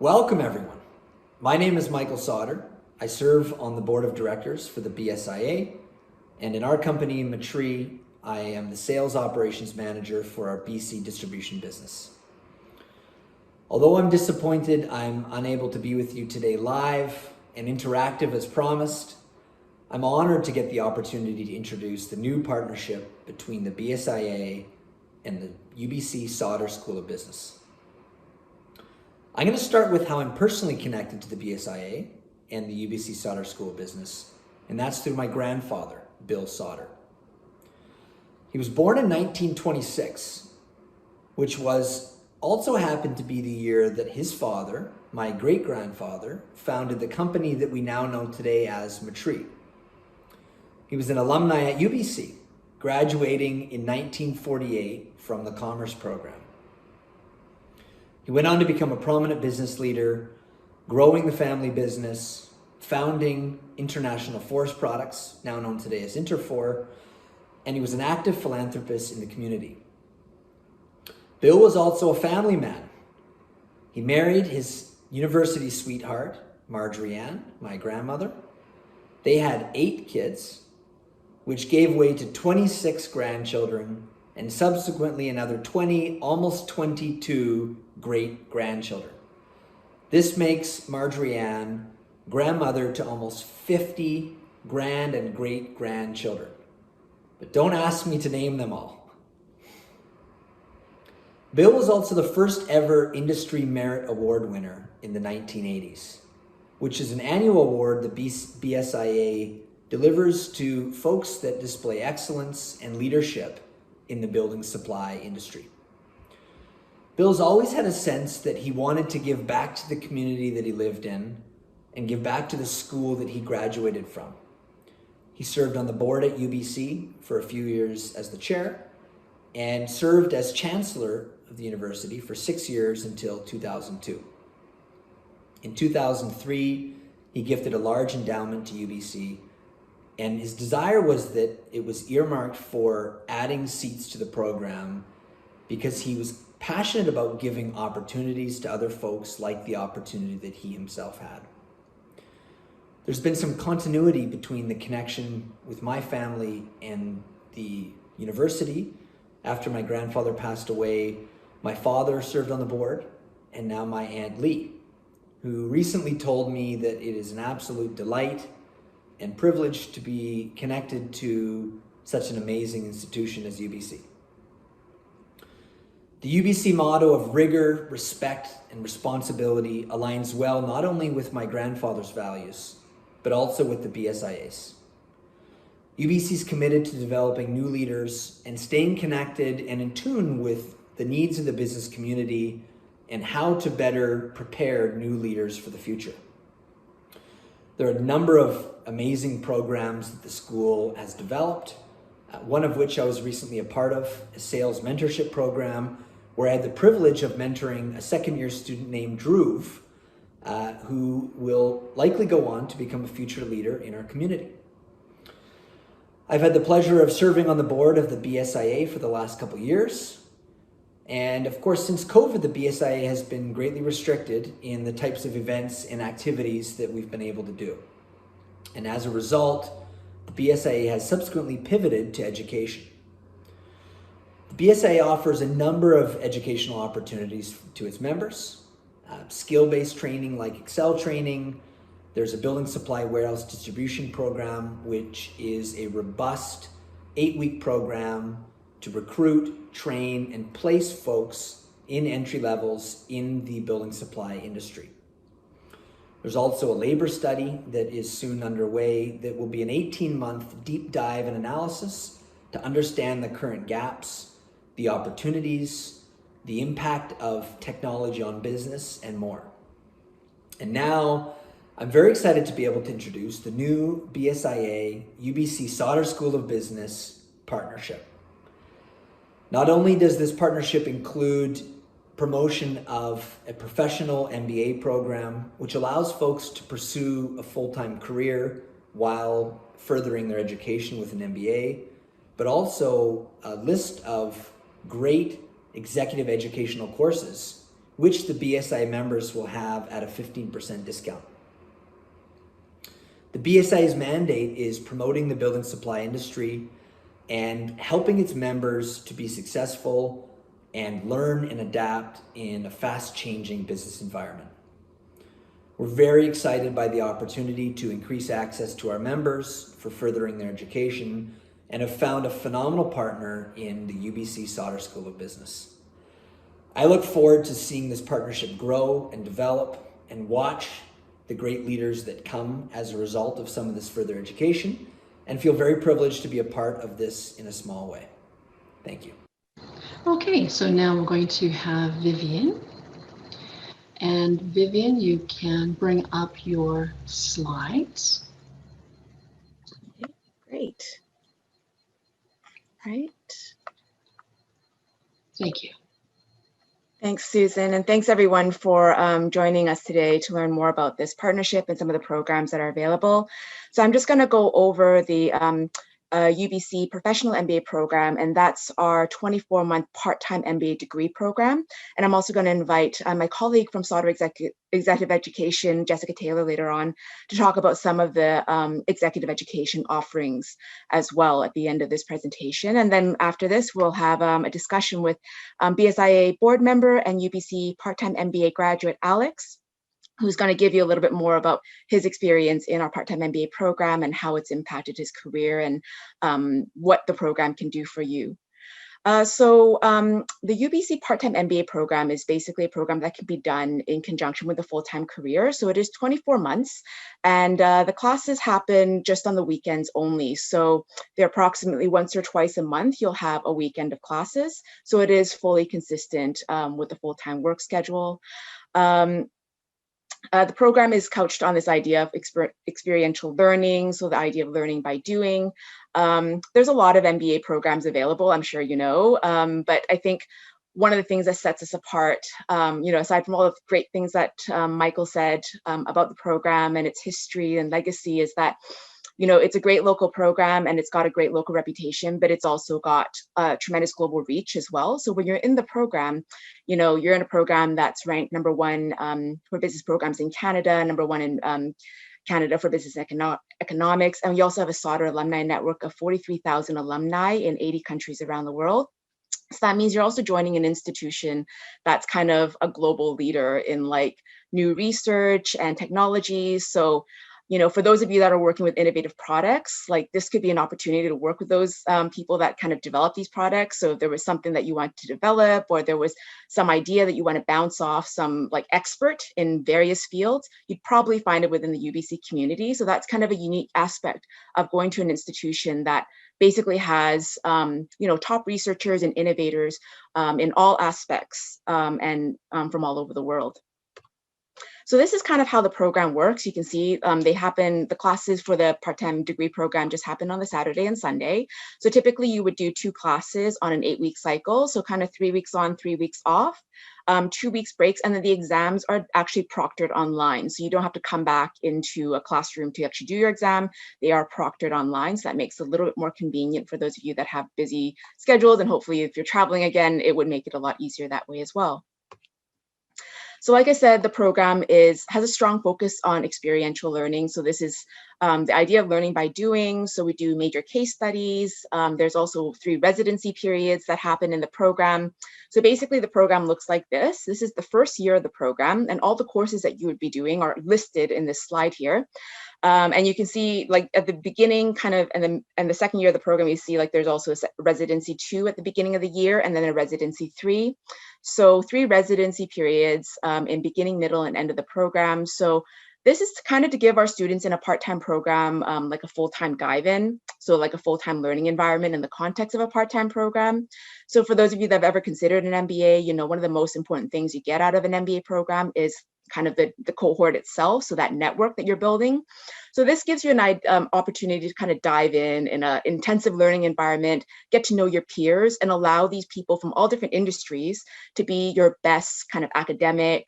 Welcome everyone. My name is Michael Sauder. I serve on the board of directors for the BSIA, and in our company in Matree, I am the sales operations manager for our BC distribution business. Although I'm disappointed I'm unable to be with you today live and interactive as promised, I'm honored to get the opportunity to introduce the new partnership between the BSIA and the UBC Sauder School of Business. I'm going to start with how I'm personally connected to the BSIA and the UBC Sauder School of Business, and that's through my grandfather, Bill Sauder. He was born in 1926, which also happened to be the year that his father, my great-grandfather, founded the company that we now know today as Matree. He was an alumni at UBC, graduating in 1948 from the Commerce program. He went on to become a prominent business leader, growing the family business, founding International Forest Products, now known today as Interfor, and he was an active philanthropist in the community. Bill was also a family man. He married his university sweetheart, Marjorie Ann, my grandmother. They had 8 kids, which gave way to 26 grandchildren, and subsequently another 20, almost 22 great-grandchildren. This makes Marjorie Ann grandmother to almost 50 grand and great-grandchildren. But don't ask me to name them all. Bill was also the first ever Industry Merit Award winner in the 1980s, which is an annual award the BSIA delivers to folks that display excellence and leadership in the building supply industry. Bill's always had a sense that he wanted to give back to the community that he lived in and give back to the school that he graduated from. He served on the board at UBC for a few years as the chair and served as chancellor of the university for 6 years until 2002. In 2003, he gifted a large endowment to UBC, and his desire was that it was earmarked for adding seats to the program because he was passionate about giving opportunities to other folks like the opportunity that he himself had. There's been some continuity between the connection with my family and the university. After my grandfather passed away, my father served on the board, and now my Aunt Lee, who recently told me that it is an absolute delight and privilege to be connected to such an amazing institution as UBC. The UBC motto of rigor, respect, and responsibility aligns well not only with my grandfather's values, but also with the BSIA's. UBC is committed to developing new leaders and staying connected and in tune with the needs of the business community and how to better prepare new leaders for the future. There are a number of amazing programs that the school has developed, one of which I was recently a part of, a sales mentorship program, where I had the privilege of mentoring a second-year student named Dhruv, who will likely go on to become a future leader in our community. I've had the pleasure of serving on the board of the BSIA for the last couple of years. And of course, since COVID, the BSIA has been greatly restricted in the types of events and activities that we've been able to do. And as a result, the BSIA has subsequently pivoted to education. The BSIA offers a number of educational opportunities to its members, skill-based training like Excel training. There's a building supply warehouse distribution program, which is a robust 8-week program to recruit, train, and place folks in entry levels in the building supply industry. There's also a labor study that is soon underway that will be an 18-month deep dive and analysis to understand the current gaps, the opportunities, the impact of technology on business, and more. And now, I'm very excited to be able to introduce the new BSIA UBC Sauder School of Business partnership. Not only does this partnership include promotion of a professional MBA program, which allows folks to pursue a full-time career while furthering their education with an MBA, but also a list of great executive educational courses which the BSIA members will have at a 15% discount. The BSIA's mandate is promoting the building supply industry and helping its members to be successful and learn and adapt in a fast-changing business environment. We're very excited by the opportunity to increase access to our members for furthering their education and have found a phenomenal partner in the UBC Sauder School of Business. I look forward to seeing this partnership grow and develop and watch the great leaders that come as a result of some of this further education, and feel very privileged to be a part of this in a small way. Thank you. Okay, so now we're going to have Vivian. And Vivian, you can bring up your slides. Okay, great. All right. Thank you. Thanks, Susan, and thanks everyone for joining us today to learn more about this partnership and some of the programs that are available. So I'm just going to go over the UBC Professional MBA program, and that's our 24-month part-time MBA degree program. And I'm also going to invite my colleague from Sauder Executive Education, Jessica Taylor, later on to talk about some of the executive education offerings as well at the end of this presentation. And then after this, we'll have a discussion with BSIA board member and UBC part-time MBA graduate, Alex, who's going to give you a little bit more about his experience in our part-time MBA program and how it's impacted his career and what the program can do for you. So the UBC part-time MBA program is basically a program that can be done in conjunction with a full-time career. So it is 24 months, and the classes happen just on the weekends only. So they're approximately once or twice a month, you'll have a weekend of classes. So it is fully consistent with the full-time work schedule. The program is couched on this idea of experiential learning, so the idea of learning by doing. There's a lot of MBA programs available, I'm sure you know, but I think one of the things that sets us apart, aside from all the great things that Michael said about the program and its history and legacy, is that it's a great local program and it's got a great local reputation, but it's also got tremendous global reach as well. So when you're in the program, you're in a program that's ranked #1 for business programs in Canada, #1 in Canada for business economics. And we also have a Sauder alumni network of 43,000 alumni in 80 countries around the world. So that means you're also joining an institution that's kind of a global leader in like new research and technologies. So for those of you that are working with innovative products, like this could be an opportunity to work with those people that kind of develop these products. So if there was something that you want to develop, or there was some idea that you want to bounce off some like expert in various fields, you'd probably find it within the UBC community. So that's kind of a unique aspect of going to an institution that basically has, top researchers and innovators in all aspects and from all over the world. So this is kind of how the program works. You can see the classes for the part-time degree program just happen on the Saturday and Sunday. So typically you would do 2 classes on an 8-week cycle. So kind of 3 weeks on, 3 weeks off, 2 weeks breaks. And then the exams are actually proctored online. So you don't have to come back into a classroom to actually do your exam. They are proctored online. So that makes it a little bit more convenient for those of you that have busy schedules. And hopefully if you're traveling again, it would make it a lot easier that way as well. So like I said, the program has a strong focus on experiential learning. So this is the idea of learning by doing. So we do major case studies. There's also 3 residency periods that happen in the program. So basically the program looks like this. This is the first year of the program, and all the courses that you would be doing are listed in this slide here. And you can see like at the beginning kind of, and the second year of the program, you see like there's also a residency 2 at the beginning of the year, and then a residency 3. So 3 residency periods in beginning, middle, and end of the program. So this is kind of to give our students in a part-time program like a full-time dive-in, so like a full-time learning environment in the context of a part-time program. So for those of you that have ever considered an MBA, one of the most important things you get out of an MBA program is kind of the cohort itself, so that network that you're building. So this gives you an opportunity to kind of dive in an intensive learning environment, get to know your peers, and allow these people from all different industries to be your best kind of academic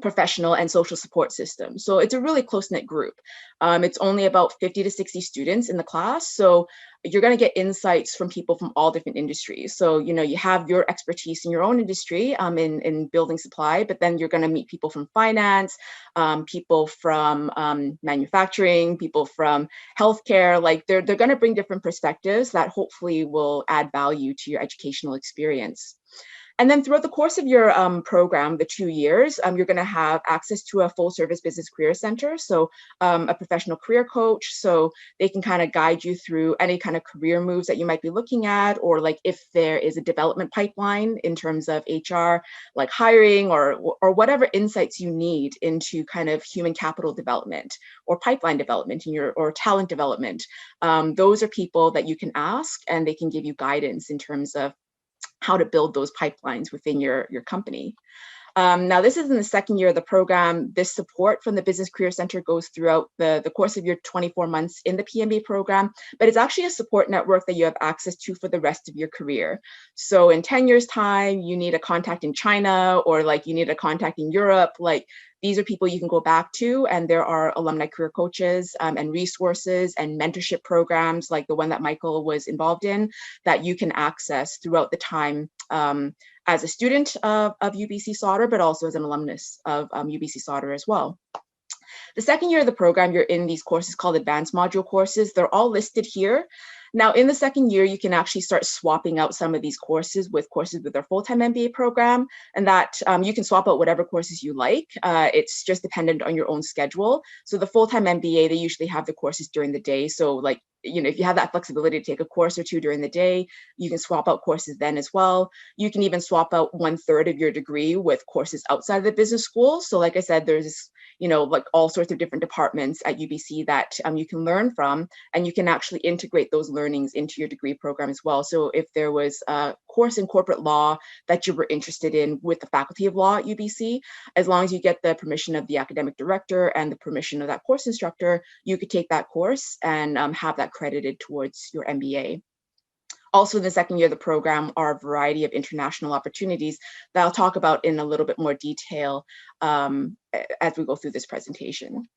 professional and social support system. So it's a really close-knit group. It's only about 50 to 60 students in the class. So you're going to get insights from people from all different industries. So, you know, you have your expertise in your own industry in building supply, but then you're going to meet people from finance, people from manufacturing, people from healthcare. Like they're going to bring different perspectives that hopefully will add value to your educational experience. And then throughout the course of your program, the 2 years, you're going to have access to a full service business career center. So a professional career coach, so they can kind of guide you through any kind of career moves that you might be looking at, or like if there is a development pipeline in terms of HR, like hiring or whatever insights you need into kind of human capital development or pipeline development in your, or talent development. Those are people that you can ask and they can give you guidance in terms of how to build those pipelines within your company. Now, this is in the second year of the program. This support from the Business Career Center goes throughout the course of your 24 months in the PMBA program, but it's actually a support network that you have access to for the rest of your career. So in 10 years time, you need a contact in China, or like you need a contact in Europe, like these are people you can go back to, and there are alumni career coaches and resources and mentorship programs like the one that Michael was involved in that you can access throughout the time as a student of UBC Sauder, but also as an alumnus of UBC Sauder as well. The second year of the program, you're in these courses called advanced module courses. They're all listed here. Now, in the second year, you can actually start swapping out some of these courses with our full-time MBA program, and that you can swap out whatever courses you like. It's just dependent on your own schedule. So the full-time MBA, they usually have the courses during the day. So like, you know, if you have that flexibility to take a course or two during the day, you can swap out courses then as well. You can even swap out 1/3 of your degree with courses outside of the business school. So like I said, there's, you know, like all sorts of different departments at UBC that you can learn from, and you can actually integrate those learnings into your degree program as well. So if there was a course in corporate law that you were interested in with the Faculty of Law at UBC, as long as you get the permission of the academic director and the permission of that course instructor, you could take that course and have that credited towards your MBA. Also in the second year of the program are a variety of international opportunities that I'll talk about in a little bit more detail as we go through this presentation.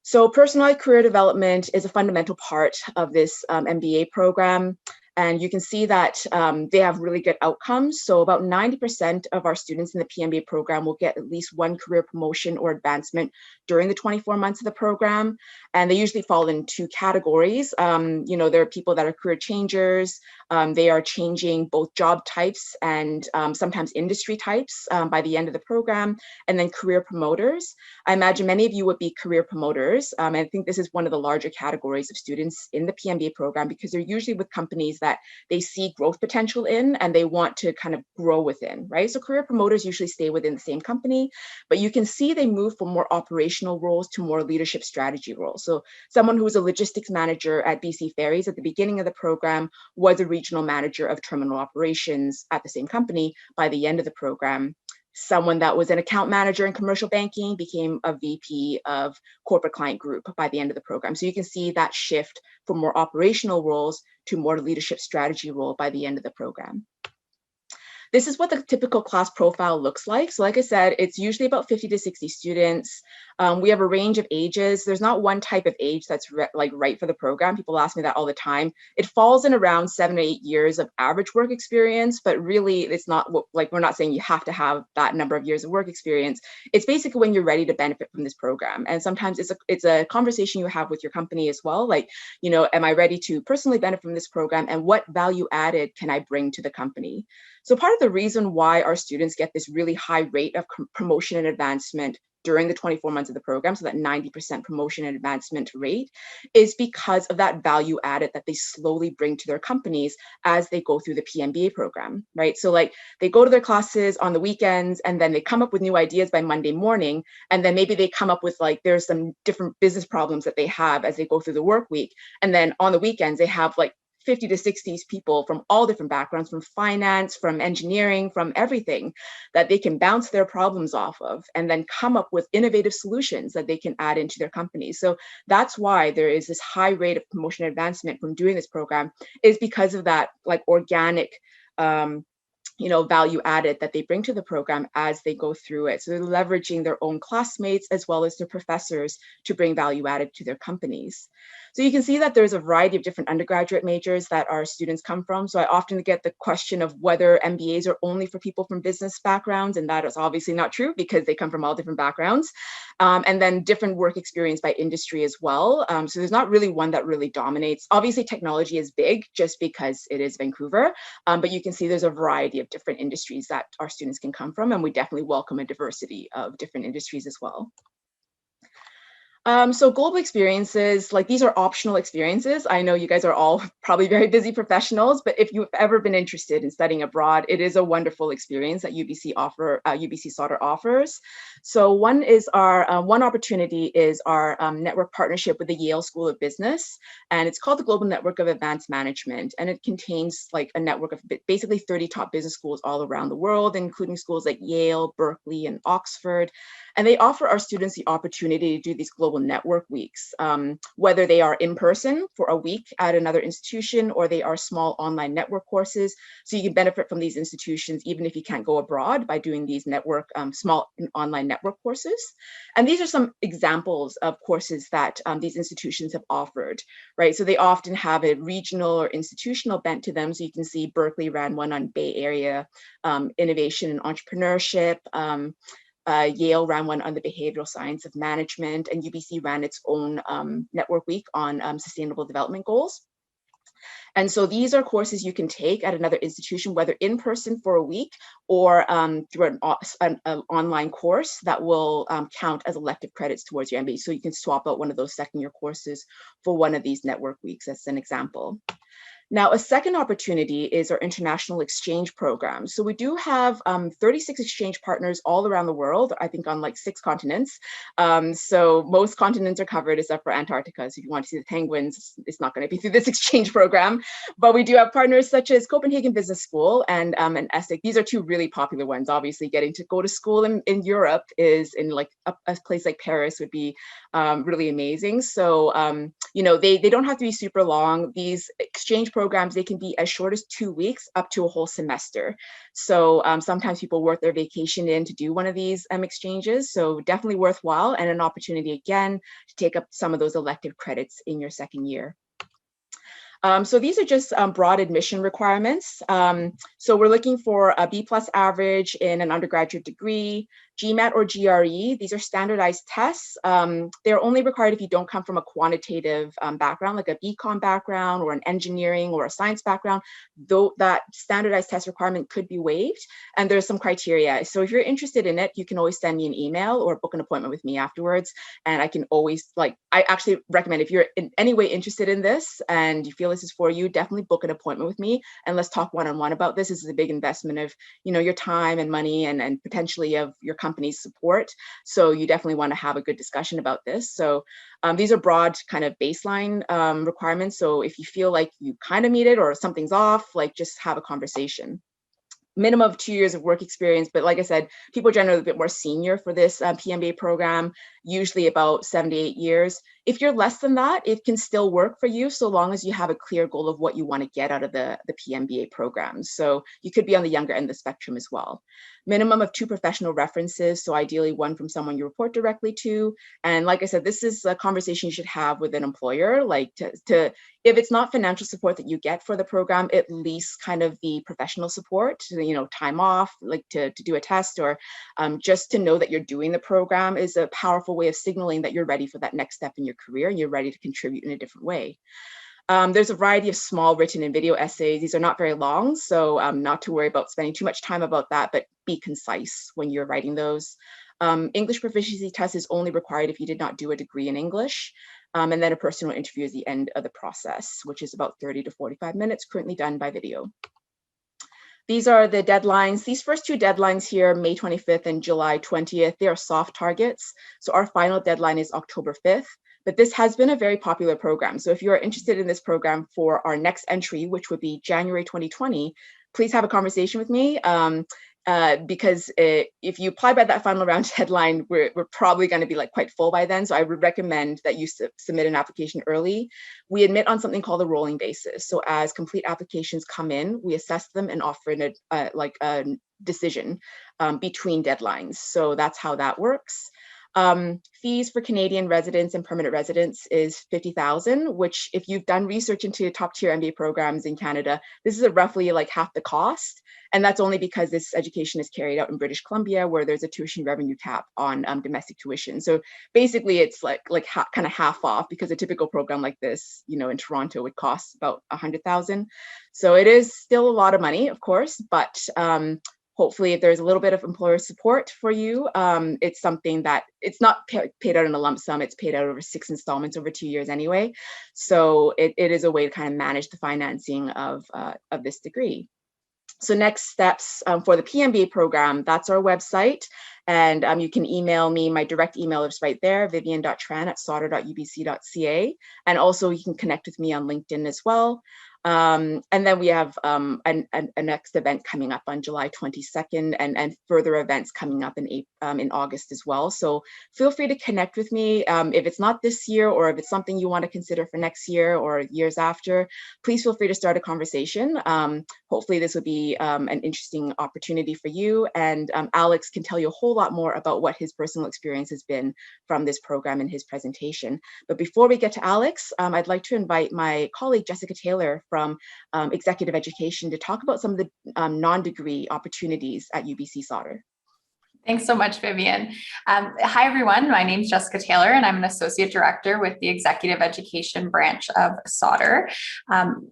So personalized career development is a fundamental part of this MBA program. And you can see that they have really good outcomes. So about 90% of our students in the PMBA program will get at least one career promotion or advancement during the 24 months of the program. And they usually fall in two categories. You know, there are people that are career changers. They are changing both job types and sometimes industry types by the end of the program, and then career promoters. I imagine many of you would be career promoters. And I think this is one of the larger categories of students in the PMBA program because they're usually with companies that they see growth potential in and they want to kind of grow within, right? So career promoters usually stay within the same company, but you can see they move from more operational roles to more leadership strategy roles. So someone who was a logistics manager at BC Ferries at the beginning of the program was a regional manager of terminal operations at the same company by the end of the program. Someone that was an account manager in commercial banking became a VP of corporate client group by the end of the program. So you can see that shift from more operational roles to more leadership strategy role by the end of the program. This is what the typical class profile looks like. So like I said, it's usually about 50 to 60 students. We have a range of ages. There's not one type of age that's right for the program. People ask me that all the time. It falls in around 7 to 8 years of average work experience, but really it's not like, we're not saying you have to have that number of years of work experience. It's basically when you're ready to benefit from this program. And sometimes it's a conversation you have with your company as well. Like, you know, am I ready to personally benefit from this program, and what value added can I bring to the company? So part of the reason why our students get this really high rate of promotion and advancement during the 24 months of the program, so that 90% promotion and advancement rate, is because of that value added that they slowly bring to their companies as they go through the PMBA program, right? So like they go to their classes on the weekends and then they come up with new ideas by Monday morning, and then maybe they come up with like, there's some different business problems that they have as they go through the work week. And then on the weekends, they have like 50 to 60 people from all different backgrounds, from finance, from engineering, from everything, that they can bounce their problems off of and then come up with innovative solutions that they can add into their companies. So that's why there is this high rate of promotion and advancement from doing this program, is because of that like organic value added that they bring to the program as they go through it. So they're leveraging their own classmates as well as their professors to bring value added to their companies. So you can see that there's a variety of different undergraduate majors that our students come from. So I often get the question of whether MBAs are only for people from business backgrounds, and that is obviously not true because they come from all different backgrounds. And then different work experience by industry as well. So there's not really one that really dominates. Obviously technology is big just because it is Vancouver, but you can see there's a variety of different industries that our students can come from, and we definitely welcome a diversity of different industries as well. So global experiences, like these are optional experiences. I know you guys are all probably very busy professionals, but if you've ever been interested in studying abroad, it is a wonderful experience that UBC Sauder offers. So one opportunity is our network partnership with the Yale School of Business, and it's called the Global Network of Advanced Management, and it contains like a network of basically 30 top business schools all around the world, including schools like Yale, Berkeley, and Oxford. And they offer our students the opportunity to do these global network weeks, whether they are in person for a week at another institution or they are small online network courses. So you can benefit from these institutions even if you can't go abroad by doing these small online network courses. And these are some examples of courses that these institutions have offered, right? So they often have a regional or institutional bent to them. So you can see Berkeley ran one on Bay Area innovation and entrepreneurship. Yale ran one on the behavioral science of management, and UBC ran its own network week on sustainable development goals. And so these are courses you can take at another institution, whether in person for a week or through an online course that will count as elective credits towards your MBA. So you can swap out one of those second year courses for one of these network weeks as an example. Now, a second opportunity is our international exchange program. So we do have 36 exchange partners all around the world, I think on like 6 continents. So most continents are covered except for Antarctica. So if you want to see the penguins, it's not going to be through this exchange program. But we do have partners such as Copenhagen Business School and ESSEC. These are 2 really popular ones. Obviously, getting to go to school in Europe is in like a place like Paris would be really amazing. So, they don't have to be super long. These exchange programs, they can be as short as 2 weeks up to a whole semester. So sometimes people work their vacation in to do one of these exchanges. So definitely worthwhile and an opportunity again to take up some of those elective credits in your second year. So these are just broad admission requirements. So we're looking for a B+ average in an undergraduate degree, GMAT or GRE. These are standardized tests. They're only required if you don't come from a quantitative background, like a BCom background or an engineering or a science background, though that standardized test requirement could be waived. And there's some criteria. So if you're interested in it, you can always send me an email or book an appointment with me afterwards. And I can always, I actually recommend if you're in any way interested in this and you feel this is for you, definitely book an appointment with me and let's talk one-on-one about this. This is a big investment of, your time and money and potentially of your company's support. So you definitely want to have a good discussion about this. So these are broad kind of baseline requirements. So if you feel like you kind of meet it or something's off, just have a conversation. Minimum of 2 years of work experience, but like I said, people are generally a bit more senior for this PMBA program, usually about 7 to 8 years. If you're less than that, it can still work for you so long as you have a clear goal of what you want to get out of the PMBA program. So you could be on the younger end of the spectrum as well. Minimum of 2 professional references, so ideally one from someone you report directly to. And like I said, this is a conversation you should have with an employer, if it's not financial support that you get for the program, at least kind of the professional support, time off, to do a test or just to know that you're doing the program is a powerful way of signaling that you're ready for that next step in your career and you're ready to contribute in a different way. There's a variety of small written and video essays. These are not very long, so not to worry about spending too much time about that, but be concise when you're writing those. English proficiency test is only required if you did not do a degree in English. And then a personal interview is the end of the process, which is about 30 to 45 minutes, currently done by video. These are the deadlines. These first 2 deadlines here, May 25th and July 20th, they are soft targets. So our final deadline is October 5th. But this has been a very popular program. So if you are interested in this program for our next entry, which would be January 2020, please have a conversation with me. because if you apply by that final round deadline, we're probably going to be like quite full by then. So I would recommend that you submit an application early. We admit on something called a rolling basis. So as complete applications come in, we assess them and offer a decision between deadlines. So that's how that works. Fees for Canadian residents and permanent residents is $50,000, which if you've done research into top tier MBA programs in Canada, this is roughly like half the cost. And that's only because this education is carried out in British Columbia, where there's a tuition revenue cap on domestic tuition. So basically it's like kind of half off, because a typical program like this, in Toronto would cost about $100,000. So it is still a lot of money, of course, but hopefully if there's a little bit of employer support for you, it's something that it's not paid out in a lump sum, it's paid out over 6 installments over 2 years anyway. So it is a way to kind of manage the financing of this degree. So next steps for the PMBA program, that's our website. And you can email me, my direct email is right there, vivian.tran@sauder.ubc.ca. And also you can connect with me on LinkedIn as well. And then we have a next event coming up on July 22nd and further events coming up in August as well. So feel free to connect with me. If it's not this year, or if it's something you want to consider for next year or years after, please feel free to start a conversation. Hopefully this will be an interesting opportunity for you. And Alex can tell you a whole lot more about what his personal experience has been from this program in his presentation. But before we get to Alex, I'd like to invite my colleague, Jessica Taylor, from executive education, to talk about some of the non-degree opportunities at UBC Sauder. Thanks so much, Vivian. Hi, everyone. My name is Jessica Taylor, and I'm an associate director with the executive education branch of Sauder.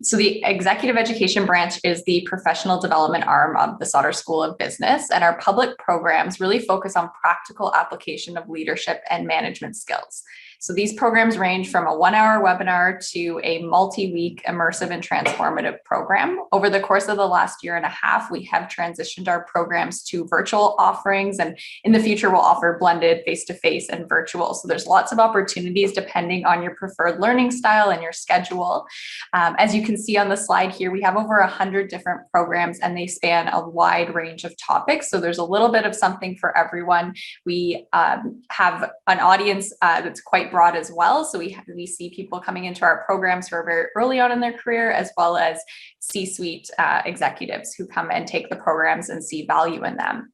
So the executive education branch is the professional development arm of the Sauder School of Business, and our public programs really focus on practical application of leadership and management skills. So these programs range from a 1-hour webinar to a multi-week immersive and transformative program. Over the course of the last 1.5 years, we have transitioned our programs to virtual offerings, and in the future we'll offer blended face-to-face and virtual. So there's lots of opportunities depending on your preferred learning style and your schedule. As you can see on the slide here, we have over 100 different programs, and they span a wide range of topics. So there's a little bit of something for everyone. We have an audience that's quite broad as well. So we see people coming into our programs who are very early on in their career, as well as C-suite executives who come and take the programs and see value in them.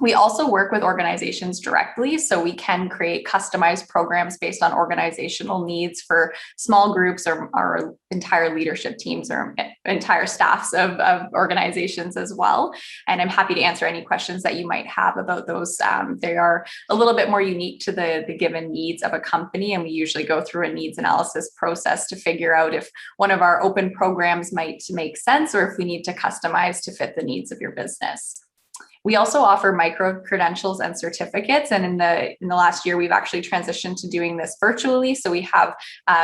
We also work with organizations directly, so we can create customized programs based on organizational needs for small groups or entire leadership teams or entire staffs of organizations as well. And I'm happy to answer any questions that you might have about those. They are a little bit more unique to the given needs of a company, and we usually go through a needs analysis process to figure out if one of our open programs might make sense, or if we need to customize to fit the needs of your business. We also offer micro credentials and certificates, and in the last year, we've actually transitioned to doing this virtually. So we have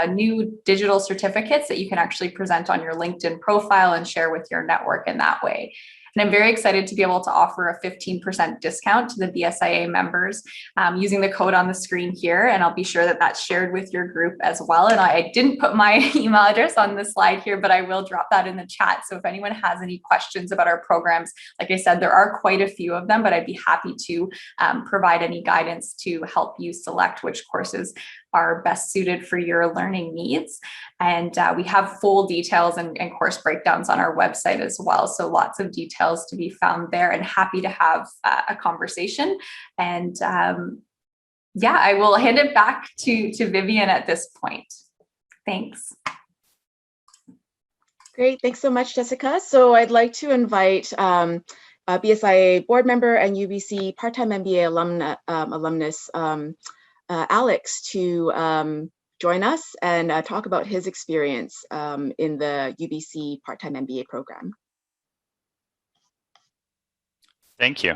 new digital certificates that you can actually present on your LinkedIn profile and share with your network in that way. And I'm very excited to be able to offer a 15% discount to the BSIA members using the code on the screen here. And I'll be sure that that's shared with your group as well. And I didn't put my email address on the slide here, but I will drop that in the chat. So if anyone has any questions about our programs, like I said, there are quite a few of them, but I'd be happy to provide any guidance to help you select which courses are best suited for your learning needs. And we have full details and course breakdowns on our website as well. So lots of details to be found there, and happy to have a conversation. And yeah, I will hand it back to Vivian at this point. Thanks. Great, thanks so much, Jessica. So I'd like to invite BSIA board member and UBC part-time MBA alumnus, Alex, to join us and talk about his experience in the UBC part-time MBA program. Thank you.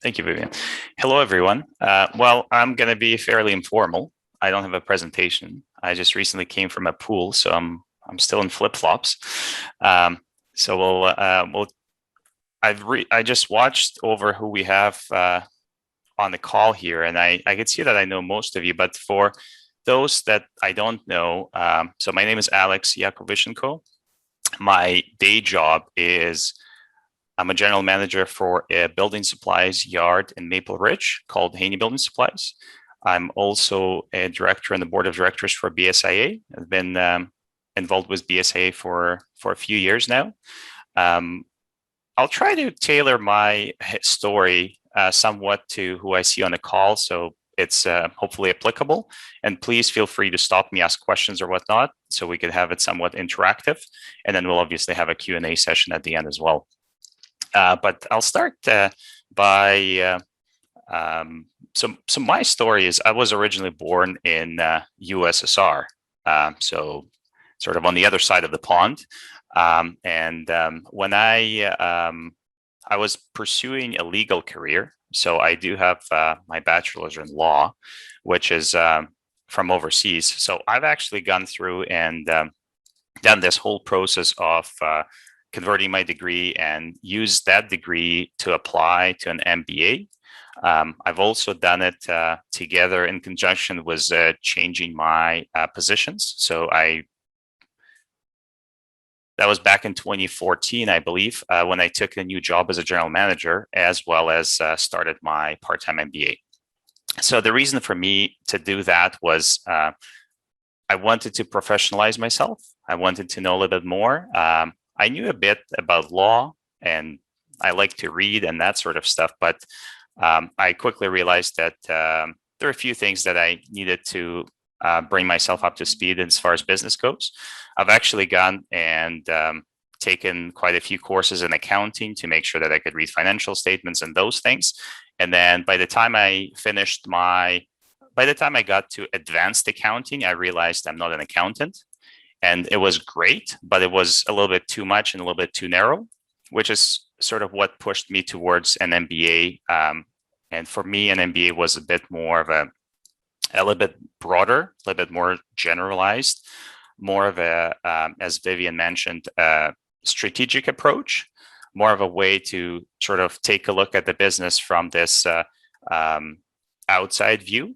Thank you, Vivian. Hello, everyone. Well, I'm going to be fairly informal. I don't have a presentation. I just recently came from a pool, so I'm still in flip-flops. So I just watched over who we have on the call here, and I can see that I know most of you, but for those that I don't know, so my name is Alex Yakovishenko. My day job is I'm a general manager for a building supplies yard in Maple Ridge called Haney Building Supplies. I'm also a director on the board of directors for BSIA. I've been involved with BSIA for a few years now. I'll try to tailor my story somewhat to who I see on the call, so it's hopefully applicable. And please feel free to stop me, ask questions or whatnot, so we can have it somewhat interactive. And then we'll obviously have a Q&A session at the end as well. But I'll start by so my story is I was originally born in USSR, so sort of on the other side of the pond. When I was pursuing a legal career, so I do have my bachelor's in law, which is from overseas. So I've actually gone through and done this whole process of converting my degree and used that degree to apply to an MBA. I've also done it together in conjunction with changing my positions. So that was back in 2014, I believe, when I took a new job as a general manager, as well as started my part-time MBA. So the reason for me to do that was I wanted to professionalize myself. I wanted to know a little bit more. I knew a bit about law and I like to read and that sort of stuff, but I quickly realized that there are a few things that I needed to bring myself up to speed as far as business goes. I've actually gone and taken quite a few courses in accounting to make sure that I could read financial statements and those things. And then by the time I got to advanced accounting, I realized I'm not an accountant. And it was great, but it was a little bit too much and a little bit too narrow, which is sort of what pushed me towards an MBA. And for me, an MBA was a bit more of a little bit broader, a little bit more generalized, more of a, as Vivian mentioned, strategic approach, more of a way to sort of take a look at the business from this outside view,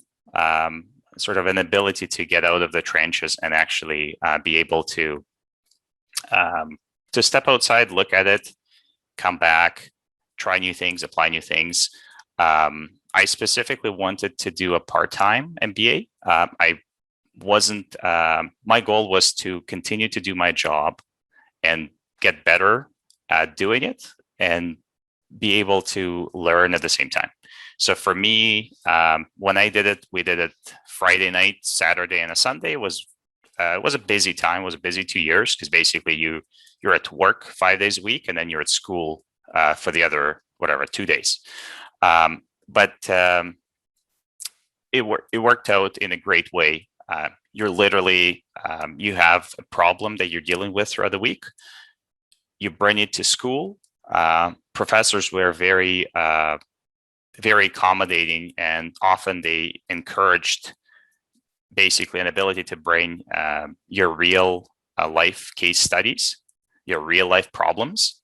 sort of an ability to get out of the trenches and actually be able to step outside, look at it, come back, try new things, apply new things. I specifically wanted to do a part-time MBA. My goal was to continue to do my job and get better at doing it and be able to learn at the same time. So for me, when I did it, we did it Friday night, Saturday, and a Sunday. It was a busy time. It was a busy 2 years because basically you're at work 5 days a week and then you're at school for the other 2 days. But it worked out in a great way. You're literally you have a problem that you're dealing with throughout the week. You bring it to school. Professors were very accommodating, and often they encouraged basically an ability to bring your real life case studies, your real life problems.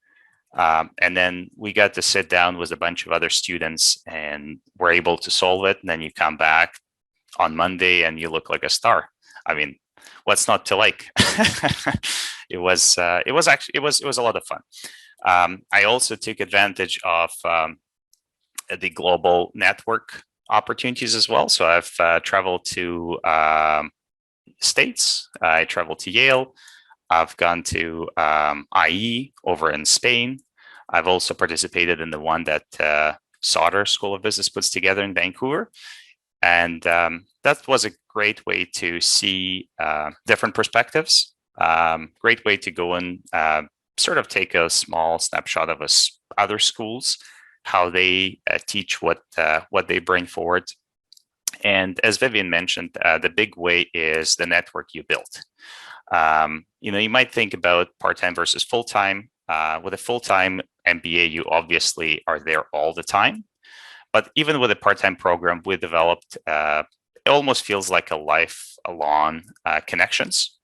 And then we got to sit down with a bunch of other students and we're able to solve it. And then you come back on Monday and you look like a star. I mean, what's not to like? It was a lot of fun. I also took advantage of the global network opportunities as well. So I've traveled to States. I traveled to Yale. I've gone to IE over in Spain. I've also participated in the one that Sauder School of Business puts together in Vancouver. And that was a great way to see different perspectives. Great way to go and sort of take a small snapshot of other schools, how they teach what they bring forward. And as Vivian mentioned, the big way is the network you build. You might think about part-time versus full-time. With a full-time MBA, you obviously are there all the time. But even with a part-time program, we developed, it almost feels like a lifelong connections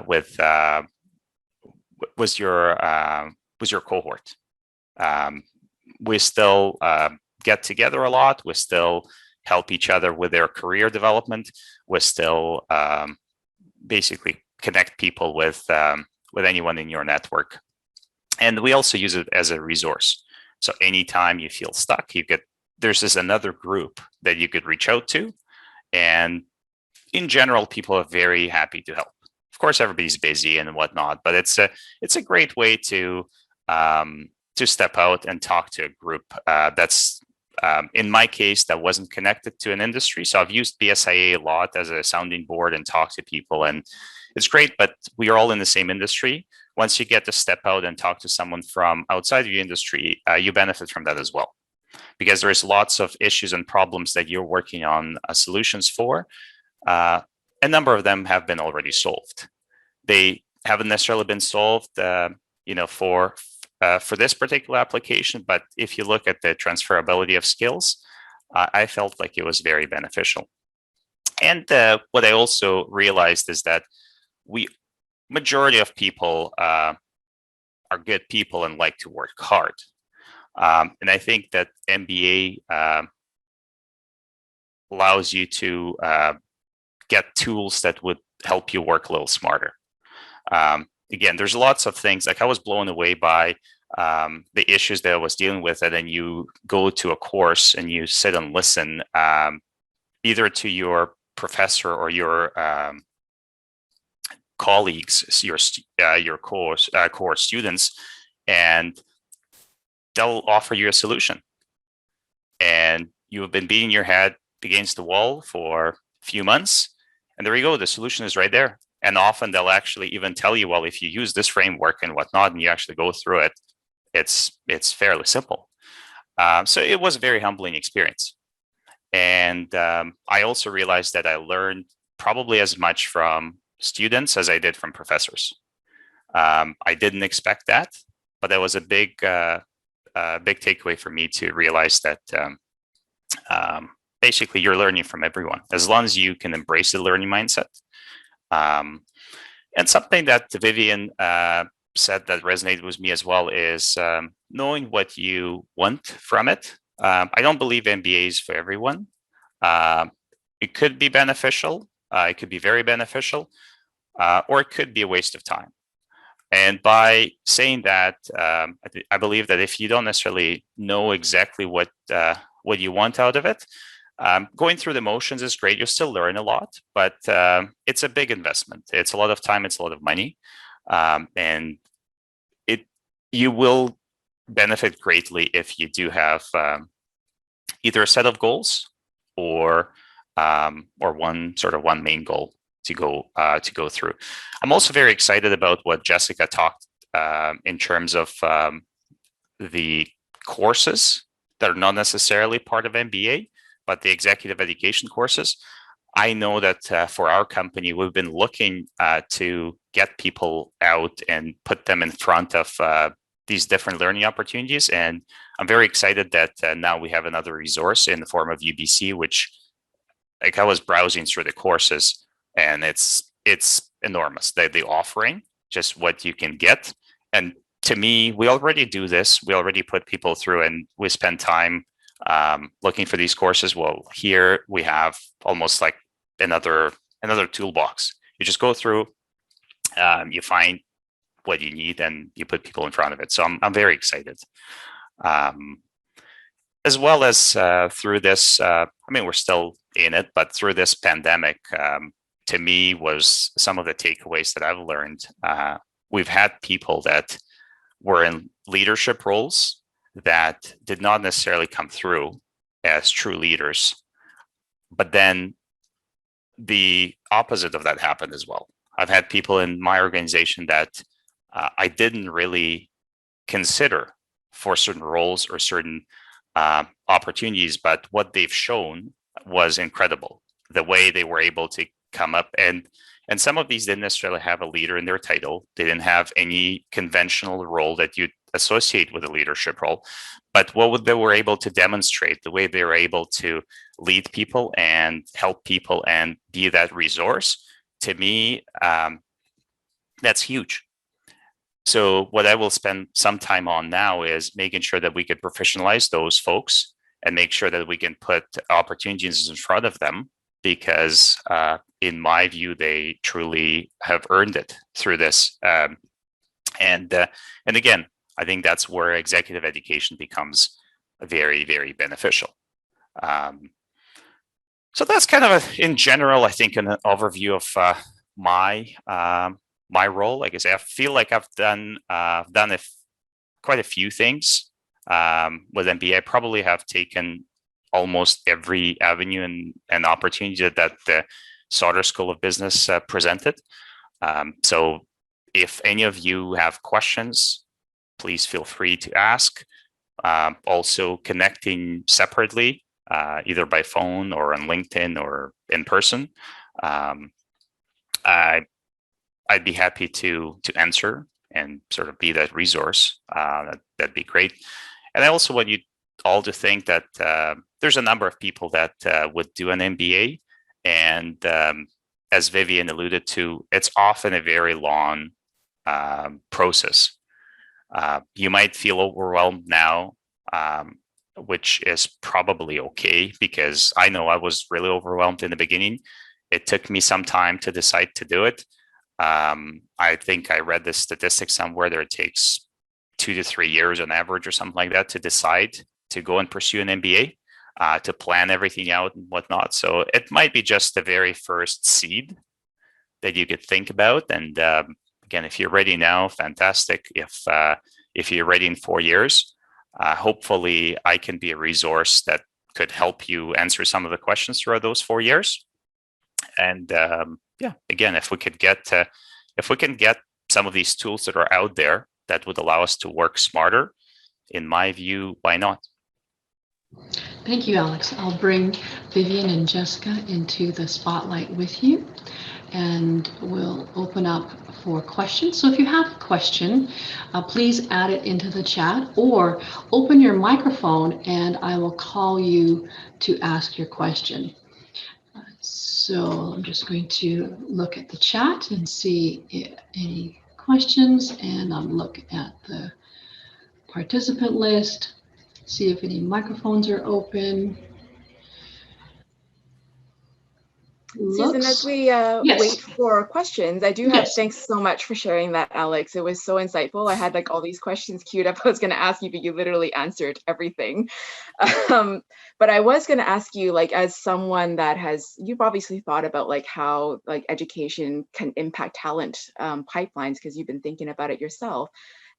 with your cohort. We still get together a lot. We still help each other with their career development. We still basically connect people with anyone in your network. And we also use it as a resource. So anytime you feel stuck, there's this another group that you could reach out to. And in general, people are very happy to help. Of course, everybody's busy and whatnot, but it's a great way to step out and talk to a group that's, in my case, that wasn't connected to an industry. So I've used BSIA a lot as a sounding board and talk to people, and it's great, but we are all in the same industry. Once you get to step out and talk to someone from outside of your industry, you benefit from that as well, because there's lots of issues and problems that you're working on solutions for. A number of them have been already solved. They haven't necessarily been solved, for this particular application, but if you look at the transferability of skills, I felt like it was very beneficial. And what I also realized is that majority of people are good people and like to work hard. And I think that MBA allows you to get tools that would help you work a little smarter. Again, there's lots of things, like I was blown away by the issues that I was dealing with, and then you go to a course and you sit and listen either to your professor or your colleagues, your course students, and they'll offer you a solution. And you have been beating your head against the wall for a few months, and there you go, the solution is right there. And often they'll actually even tell you, well, if you use this framework and whatnot, and you actually go through it, it's fairly simple. So it was a very humbling experience. And I also realized that I learned probably as much from students as I did from professors. I didn't expect that, but that was a big takeaway for me to realize that basically you're learning from everyone, as long as you can embrace the learning mindset. And something that Vivian said that resonated with me as well is knowing what you want from it. I don't believe MBA is for everyone. It could be beneficial. It could be very beneficial, or it could be a waste of time. And by saying that, I believe that if you don't necessarily know exactly what you want out of it, going through the motions is great. You'll still learn a lot, but it's a big investment. It's a lot of time. It's a lot of money, and you will benefit greatly if you do have either a set of goals or one main goal to go through. I'm also very excited about what Jessica talked in terms of the courses that are not necessarily part of MBA, but the executive education courses. I know that for our company, we've been looking to get people out and put them in front of these different learning opportunities. And I'm very excited that now we have another resource in the form of UBC, which, like, I was browsing through the courses, and it's enormous. The offering, just what you can get. And to me, we already do this. We already put people through, and we spend time looking for these courses. Well, here we have almost like another toolbox. You just go through, you find what you need, and you put people in front of it. So I'm very excited. As well as through this, we're still in it, but through this pandemic, to me, was some of the takeaways that I've learned. We've had people that were in leadership roles that did not necessarily come through as true leaders, but then the opposite of that happened as well. I've had people in my organization that I didn't really consider for certain roles or certain opportunities, but what they've shown was incredible. The way they were able to come up, and some of these didn't necessarily have a leader in their title. They didn't have any conventional role that you'd associate with a leadership role, but they were able to demonstrate, the way they were able to lead people and help people and be that resource, to me, that's huge. So what I will spend some time on now is making sure that we can professionalize those folks and make sure that we can put opportunities in front of them, because in my view, they truly have earned it through this. And again, I think that's where executive education becomes very, very beneficial. So that's kind of in general, I think, an overview of my role. Like I say, I feel like I've done quite a few things with MBA. I probably have taken almost every avenue and opportunity that the Sauder School of Business presented. So if any of you have questions, please feel free to ask. Also connecting separately, either by phone or on LinkedIn or in person. I'd be happy to answer and sort of be that resource. That'd be great. And I also want you all to think that there's a number of people that would do an MBA, and as Vivian alluded to, it's often a very long process. You might feel overwhelmed now, which is probably okay, because I know I was really overwhelmed in the beginning. It took me some time to decide to do it. I think I read the statistics somewhere that it takes 2 to 3 years on average or something like that to decide to go and pursue an MBA, to plan everything out and whatnot. So it might be just the very first seed that you could think about. And again, if you're ready now, fantastic. If you're ready in 4 years, hopefully I can be a resource that could help you answer some of the questions throughout those 4 years. And yeah, again, if we can get some of these tools that are out there that would allow us to work smarter, in my view, why not? Thank you, Alex. I'll bring Vivian and Jessica into the spotlight with you, and we'll open up for questions. So if you have a question, please add it into the chat or open your microphone and I will call you to ask your question. So I'm just going to look at the chat and see any questions, and I'll look at the participant list, see if Susan, as we wait for questions, I do have, thanks so much for sharing that, Alex. It was so insightful. I had like all these questions queued up I was going to ask you, but you literally answered everything. But I was going to ask you, like, as someone that you've obviously thought about like how like education can impact talent pipelines, because you've been thinking about it yourself.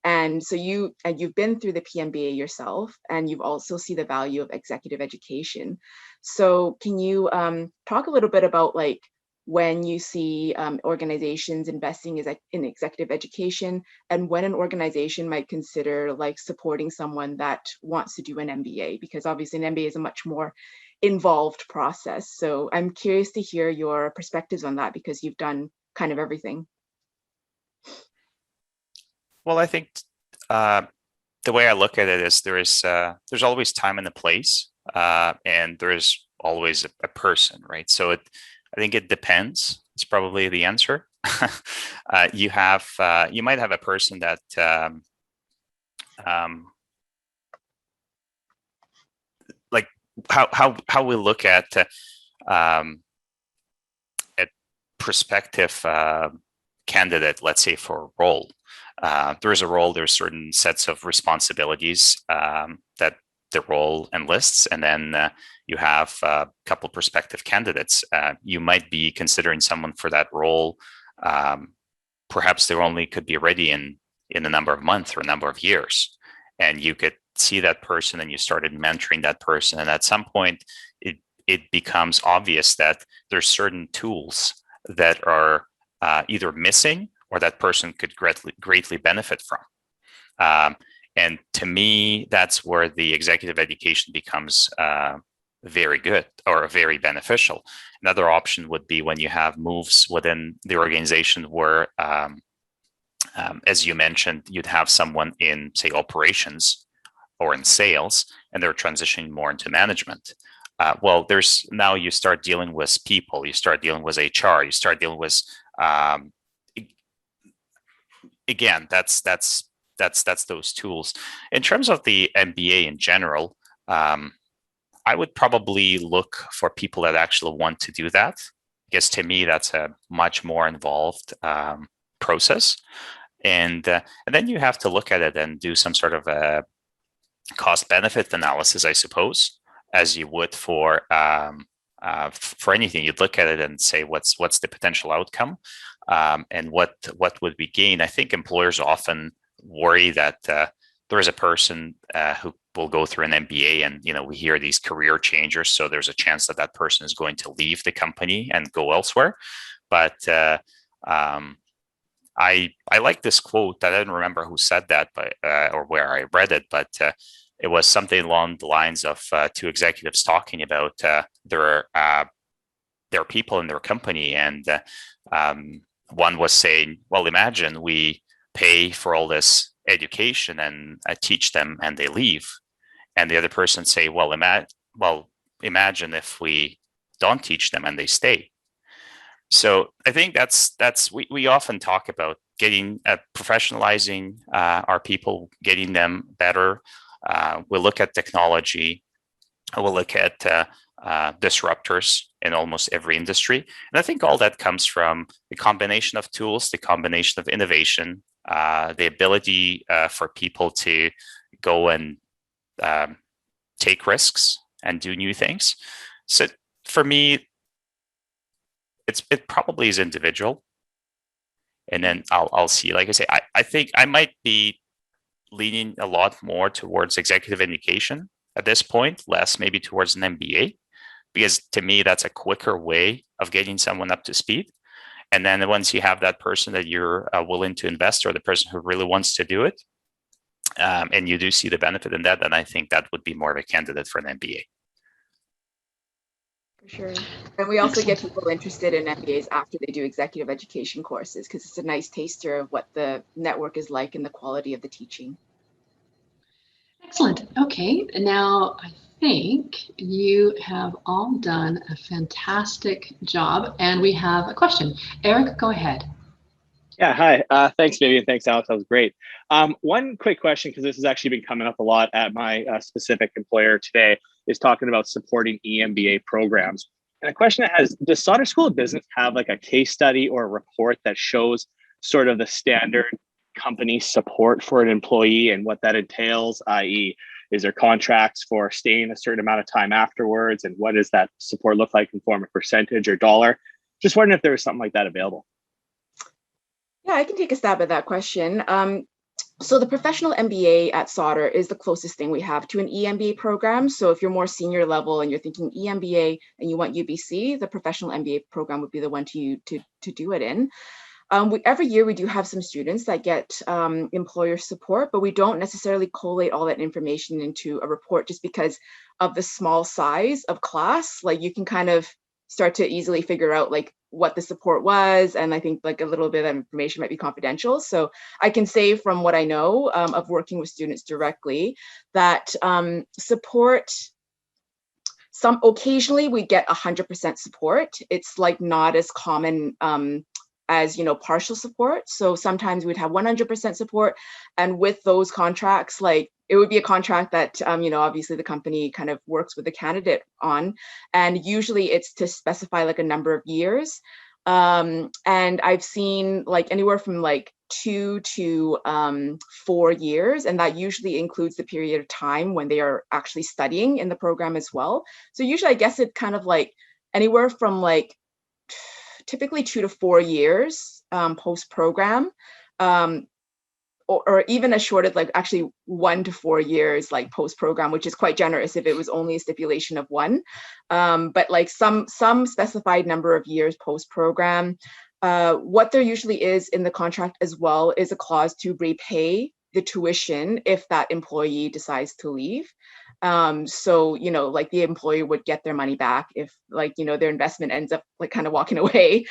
And so you've been through the PMBA yourself, and you've also see the value of executive education. So can you talk a little bit about like when you see organizations investing in executive education, and when an organization might consider like supporting someone that wants to do an MBA, because obviously an MBA is a much more involved process. So I'm curious to hear your perspectives on that, because you've done kind of everything. Well, I think the way I look at it is there's always time and a place, and there is always a person, right? So I think it depends. It's probably the answer. You might have a person that like how we look at prospective candidate, let's say for a role. There's a role, there's certain sets of responsibilities that the role enlists, and then you have a couple prospective candidates. You might be considering someone for that role. Perhaps they only could be ready in a number of months or a number of years, and you could see that person and you started mentoring that person, and at some point it becomes obvious that there's certain tools that are either missing or that person could greatly benefit from. And to me, that's where the executive education becomes very good or very beneficial. Another option would be when you have moves within the organization where, as you mentioned, you'd have someone in, say, operations or in sales, and they're transitioning more into management. Well, now you start dealing with people, you start dealing with HR, you start dealing with again, that's those tools. In terms of the MBA in general, I would probably look for people that actually want to do that, because to me, that's a much more involved process. And then you have to look at it and do some sort of a cost benefit analysis, I suppose, as you would for anything. You'd look at it and say, what's the potential outcome, and what would we gain? I think employers often worry that there is a person who will go through an MBA, and we hear these career changers, so there's a chance that that person is going to leave the company and go elsewhere. But I like this quote. I don't remember who said that, but or where I read it, but it was something along the lines of two executives talking about their people in their company, and one was saying, "Well, imagine we pay for all this education and I teach them, and they leave," and the other person say, "Well, imagine if we don't teach them and they stay." So I think we often talk about getting professionalizing our people, getting them better. We'll look at technology. We'll look at disruptors in almost every industry. And I think all that comes from the combination of tools, the combination of innovation, the ability for people to go and take risks and do new things. So for me, it probably is individual, and then I'll see. Like I say, I think I might be leaning a lot more towards executive education at this point, less maybe towards an MBA, because to me that's a quicker way of getting someone up to speed. And then once you have that person that you're willing to invest, or the person who really wants to do it, and you do see the benefit in that, then I think that would be more of a candidate for an MBA. For sure. And we also get people interested in MBAs after they do executive education courses, because it's a nice taster of what the network is like and the quality of the teaching. Excellent. Okay, now I think you have all done a fantastic job, and we have a question. Eric, go ahead. Yeah, hi. Thanks, Vivian. Thanks, Alex. That was great. One quick question, because this has actually been coming up a lot at my specific employer today, is talking about supporting EMBA programs. And a question that has, does Sauder School of Business have like a case study or a report that shows sort of the standard company support for an employee and what that entails, i.e., is there contracts for staying a certain amount of time afterwards? And what does that support look like in form of percentage or dollar? Just wondering if there was something like that available. Yeah, I can take a stab at that question. So the professional MBA at Sauder is the closest thing we have to an EMBA program. So if you're more senior level and you're thinking EMBA and you want UBC, the professional MBA program would be the one to do it in. Every year we do have some students that get employer support, but we don't necessarily collate all that information into a report just because of the small size of class. Like you can kind of start to easily figure out like what the support was. And I think like a little bit of information might be confidential. So I can say from what I know of working with students directly that support, occasionally we get 100% support. It's like not as common as, partial support. So sometimes we'd have 100% support. And with those contracts, like it would be a contract that, obviously the company kind of works with the candidate on. And usually it's to specify like a number of years. And I've seen like anywhere from like 2 to 4 years. And that usually includes the period of time when they are actually studying in the program as well. So usually I guess it kind of like anywhere from like typically 2 to 4 years post-program, or even as short as like actually 1 to 4 years like post-program, which is quite generous if it was only a stipulation of 1. But like some specified number of years post-program. What there usually is in the contract as well is a clause to repay the tuition if that employee decides to leave. So, like the employer would get their money back if like, their investment ends up like kind of walking away.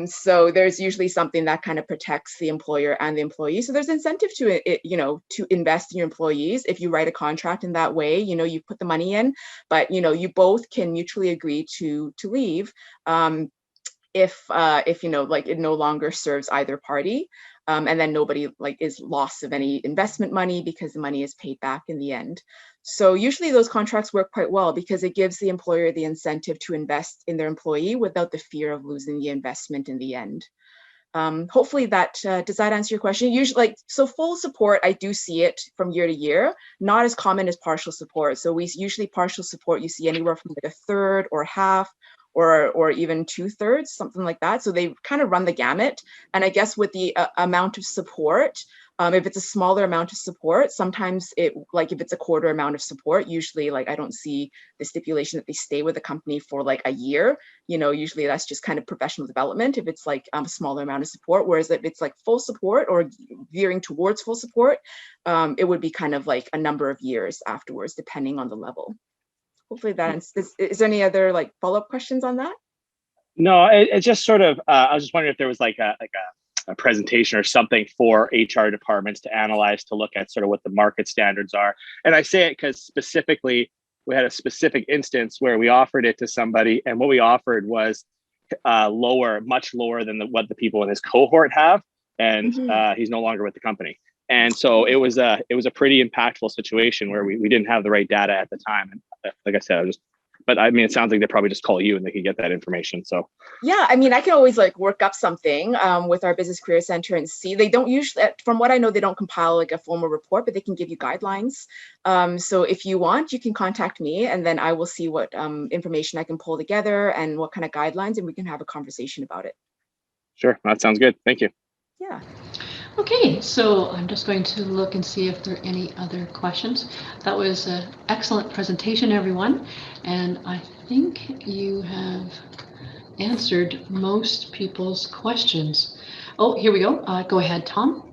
So there's usually something that kind of protects the employer and the employee. So there's incentive to it, to invest in your employees. If you write a contract in that way, you put the money in, but, you both can mutually agree to leave. If like it no longer serves either party. And then nobody like is lost of any investment money because the money is paid back in the end. So usually those contracts work quite well because it gives the employer the incentive to invest in their employee without the fear of losing the investment in the end. Hopefully that, does that answer your question? Usually, like, so full support, I do see it from year to year, not as common as partial support. So we usually partial support, you see anywhere from like a third or half, or even 2/3, something like that. So they kind of run the gamut. And I guess with the amount of support, if it's a smaller amount of support, sometimes it, like if it's a quarter amount of support, usually like I don't see the stipulation that they stay with the company for like a year. You know, usually that's just kind of professional development if it's like a smaller amount of support. Whereas if it's like full support or veering towards full support, it would be kind of like a number of years afterwards, depending on the level. Hopefully that is there any other like follow-up questions on that? No, it just sort of, I was just wondering if there was like a presentation or something for HR departments to analyze, to look at sort of what the market standards are. And I say it because specifically, we had a specific instance where we offered it to somebody, and what we offered was lower, much lower than what the people in his cohort have, and he's no longer with the company. And so it was a pretty impactful situation where we didn't have the right data at the time. And like I said, but I mean, it sounds like they probably just call you and they can get that information. So yeah, I mean, I can always like work up something with our Business Career Center and see. They don't usually, from what I know, they don't compile like a formal report, but they can give you guidelines. So if you want, you can contact me, and then I will see what information I can pull together and what kind of guidelines, and we can have a conversation about it. Sure, that sounds good. Thank you. Yeah. Okay, so I'm just going to look and see if there are any other questions. That was an excellent presentation, everyone. And I think you have answered most people's questions. Oh, here we go. Go ahead, Tom.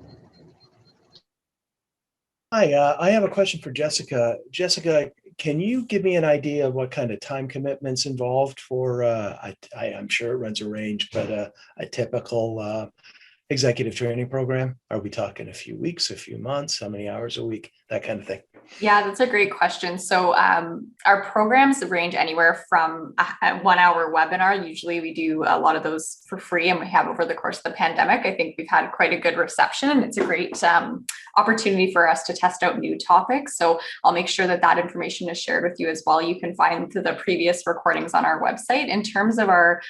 Hi, I have a question for Jessica. Jessica, can you give me an idea of what kind of time commitments involved for, I'm sure it runs a range, but a typical executive training program? Are we talking a few weeks, a few months, how many hours a week, that kind of thing? Yeah, that's a great question. So our programs range anywhere from a 1 hour webinar. Usually we do a lot of those for free, and we have over the course of the pandemic. I think we've had quite a good reception, and it's a great opportunity for us to test out new topics. So I'll make sure that that information is shared with you as well. You can find the previous recordings on our website. In terms of our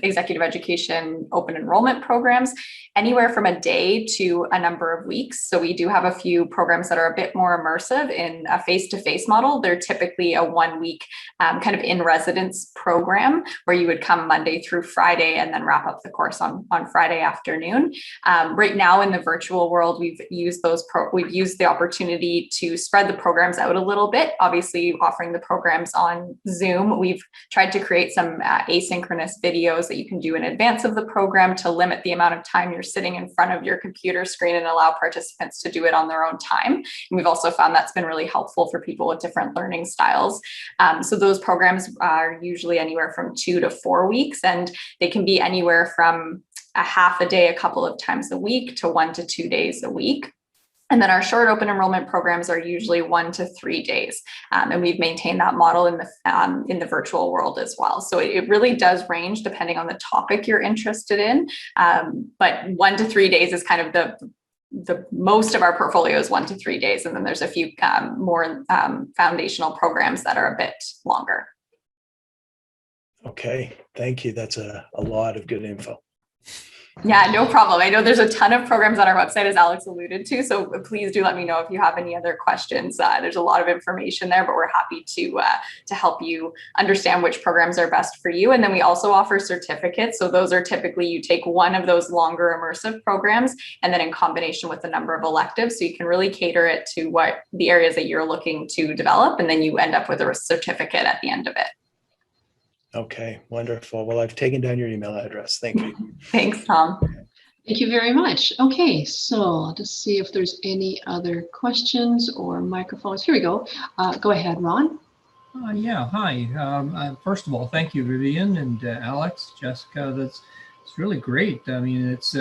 executive education open enrollment programs, anywhere from a day to a number of weeks. So we do have a few programs that are a bit more immersive in a face-to-face model. They're typically a 1 week kind of in residence program where you would come Monday through Friday and then wrap up the course on Friday afternoon. Right now in the virtual world, we've used the opportunity to spread the programs out a little bit. Obviously, offering the programs on Zoom, we've tried to create some asynchronous videos that you can do in advance of the program to limit the amount of time you're sitting in front of your computer screen and allow participants to do it on their own time. And we've also found that's been really helpful for people with different learning styles. So those programs are usually anywhere from 2 to 4 weeks, and they can be anywhere from a half a day a couple of times a week to 1 to 2 days a week. And then our short open enrollment programs are usually 1 to 3 days. And we've maintained that model in the virtual world as well. So it really does range depending on the topic you're interested in. But 1 to 3 days is kind of the most of our portfolio is 1 to 3 days. And then there's a few more foundational programs that are a bit longer. Okay, thank you. That's a lot of good info. Yeah, no problem. I know there's a ton of programs on our website, as Alex alluded to. So please do let me know if you have any other questions. There's a lot of information there, but we're happy to help you understand which programs are best for you. And then we also offer certificates. So those are typically, you take one of those longer immersive programs and then in combination with a number of electives. So you can really cater it to what the areas that you're looking to develop. And then you end up with a certificate at the end of it. Okay, wonderful. Well, I've taken down your email address. Thank you. Thanks, Tom. Thank you very much. Okay, so I'll just see if there's any other questions or microphones. Here we go. Go ahead, Ron. Yeah, hi. First of all, thank you, Vivian and Alex, Jessica. It's really great. I mean, it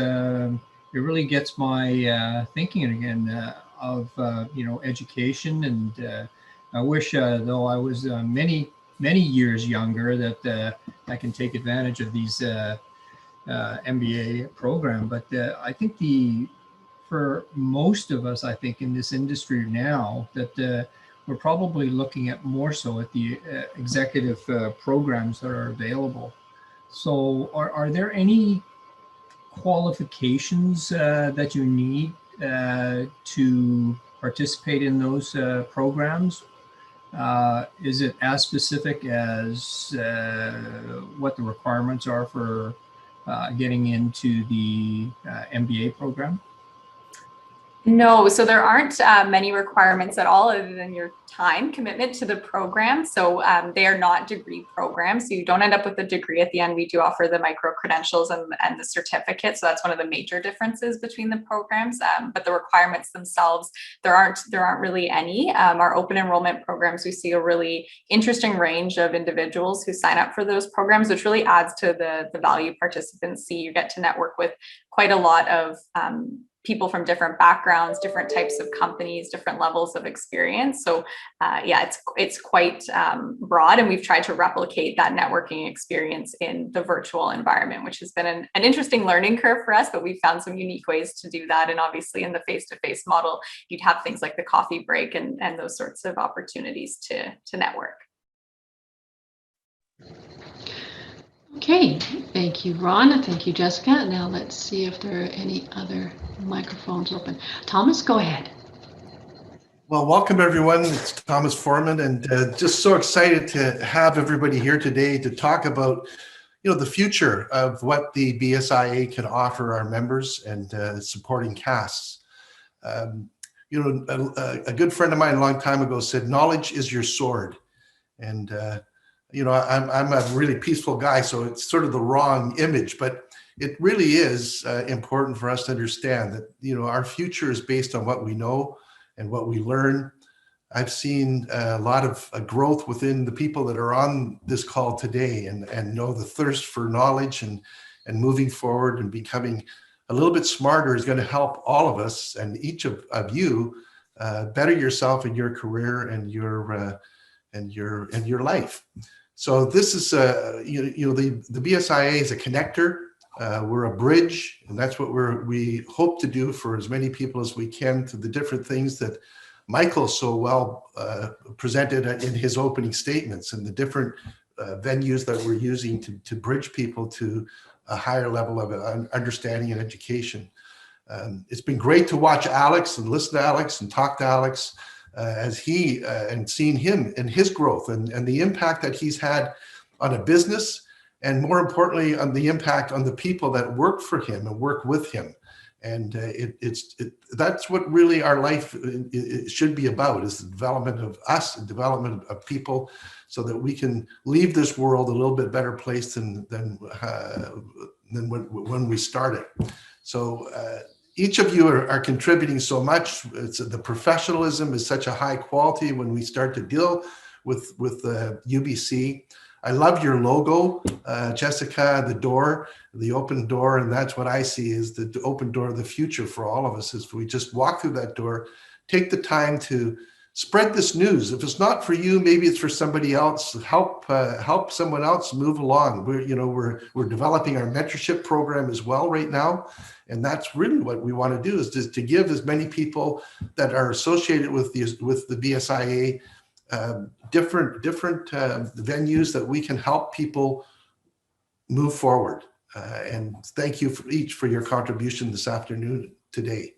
really gets my thinking again of education, and I wish though I was many years younger that I can take advantage of these MBA program. But I think for most of us, I think in this industry now, that we're probably looking at more so at the executive programs that are available. So are there any qualifications that you need to participate in those programs? Is it as specific as what the requirements are for getting into the MBA program? No, so there aren't many requirements at all other than your time commitment to the program. So they are not degree programs. So you don't end up with a degree at the end. We do offer the micro credentials and the certificate. So that's one of the major differences between the programs. But the requirements themselves, there aren't really any. Our open enrollment programs, we see a really interesting range of individuals who sign up for those programs, which really adds to the value participants see. You get to network with quite a lot of people from different backgrounds, different types of companies, different levels of experience. So yeah, it's quite broad, and we've tried to replicate that networking experience in the virtual environment, which has been an interesting learning curve for us, but we've found some unique ways to do that. And obviously in the face-to-face model, you'd have things like the coffee break and those sorts of opportunities to network. Okay, thank you, Ron, and thank you, Jessica. Now let's see if there are any other microphones open. Thomas, go ahead. Well, welcome everyone. It's Thomas Foreman, and just so excited to have everybody here today to talk about, the future of what the BSIA can offer our members and supporting casts. A good friend of mine a long time ago said, "Knowledge is your sword," and I'm a really peaceful guy, so it's sort of the wrong image, but it really is important for us to understand that, our future is based on what we know and what we learn. I've seen a lot of growth within the people that are on this call today and know the thirst for knowledge and moving forward and becoming a little bit smarter is going to help all of us and each of you better yourself in your career and your life. So this is the BSIA is a connector. We're a bridge, and that's what we hope to do for as many people as we can to the different things that Michael so well presented in his opening statements and the different venues that we're using to bridge people to a higher level of understanding and education. It's been great to watch Alex and listen to Alex and talk to Alex as he and seeing him and his growth and the impact that he's had on a business, and more importantly, on the impact on the people that work for him and work with him. And that's what really our life it should be about, is the development of us, the development of people, so that we can leave this world a little bit better place than when we started. So each of you are contributing so much. The professionalism is such a high quality when we start to deal with UBC. I love your logo, Jessica, the door, the open door, and that's what I see is the open door of the future for all of us. Is we just walk through that door, take the time to spread this news. If it's not for you, maybe it's for somebody else. Help someone else move along. We're developing our mentorship program as well right now, and that's really what we want to do, is to give as many people that are associated with the BSIA different venues that we can help people move forward. And thank you each for your contribution this afternoon today.